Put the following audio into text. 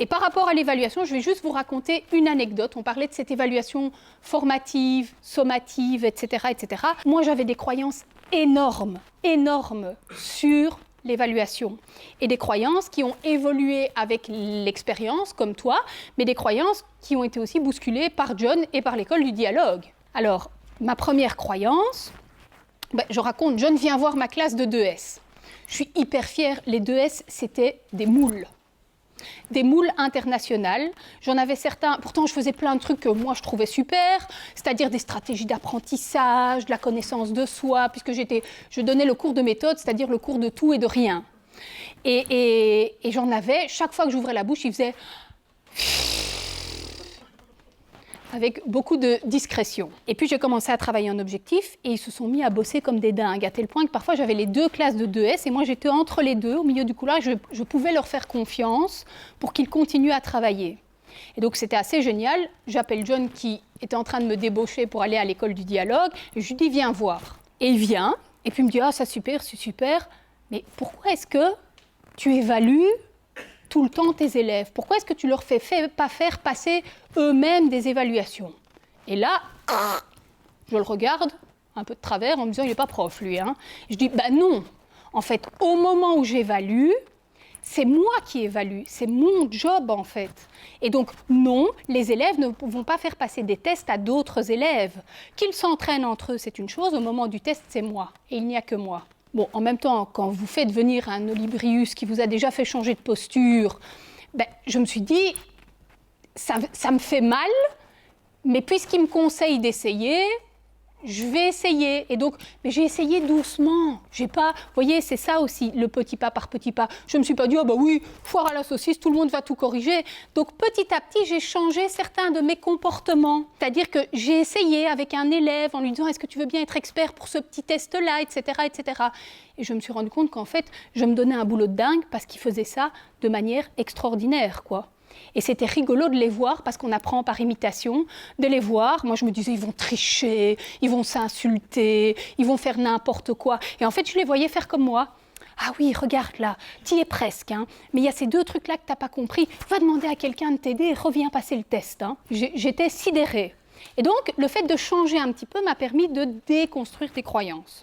Et par rapport à l'évaluation, je vais juste vous raconter une anecdote. On parlait de cette évaluation formative, sommative, etc., etc. Moi, j'avais des croyances énormes sur l'évaluation. Et des croyances qui ont évolué avec l'expérience, comme toi, mais des croyances qui ont été aussi bousculées par John et par l'école du dialogue. Alors, ma première croyance, je raconte, John vient voir ma classe de 2S. Je suis hyper fière, les 2S, c'était des moules. Des moules internationales. J'en avais certains, pourtant je faisais plein de trucs que moi je trouvais super, c'est-à-dire des stratégies d'apprentissage, de la connaissance de soi, puisque je donnais le cours de méthode, c'est-à-dire le cours de tout et de rien. Et j'en avais, chaque fois que j'ouvrais la bouche, il faisait avec beaucoup de discrétion. Et puis j'ai commencé à travailler en objectif et ils se sont mis à bosser comme des dingues, à tel point que parfois j'avais les deux classes de 2S et moi j'étais entre les deux, au milieu du couloir, je pouvais leur faire confiance pour qu'ils continuent à travailler. Et donc c'était assez génial. J'appelle John qui était en train de me débaucher pour aller à l'école du dialogue et je lui dis viens voir. Et il vient et puis il me dit ah ça super, c'est super, mais pourquoi est-ce que tu évalues tout le temps tes élèves? Pourquoi est-ce que tu leur fais pas faire passer eux-mêmes des évaluations? Et là, je le regarde un peu de travers en me disant il n'est pas prof lui. Hein. Je dis non. En fait, au moment où j'évalue, c'est moi qui évalue, c'est mon job en fait. Et donc non, les élèves ne vont pas faire passer des tests à d'autres élèves. Qu'ils s'entraînent entre eux, c'est une chose. Au moment du test, c'est moi. Et il n'y a que moi. Bon, en même temps, quand vous faites venir un Olibrius qui vous a déjà fait changer de posture, je me suis dit, ça me fait mal, mais puisqu'il me conseille d'essayer, je vais essayer. Et donc, mais j'ai essayé doucement. J'ai pas, vous voyez, c'est ça aussi, le petit pas par petit pas. Je ne me suis pas dit, ah oui, foire à la saucisse, tout le monde va tout corriger. Donc, petit à petit, j'ai changé certains de mes comportements. C'est-à-dire que j'ai essayé avec un élève en lui disant, est-ce que tu veux bien être expert pour ce petit test-là, etc., etc. Et je me suis rendu compte qu'en fait, je me donnais un boulot de dingue parce qu'il faisait ça de manière extraordinaire, quoi. Et c'était rigolo de les voir, parce qu'on apprend par imitation, de les voir. Moi, je me disais, ils vont tricher, ils vont s'insulter, ils vont faire n'importe quoi. Et en fait, je les voyais faire comme moi. Ah oui, regarde là, t'y es presque, hein. Mais il y a ces deux trucs-là que t'as pas compris. Va demander à quelqu'un de t'aider et reviens passer le test. Hein. J'étais sidérée. Et donc, le fait de changer un petit peu m'a permis de déconstruire tes croyances.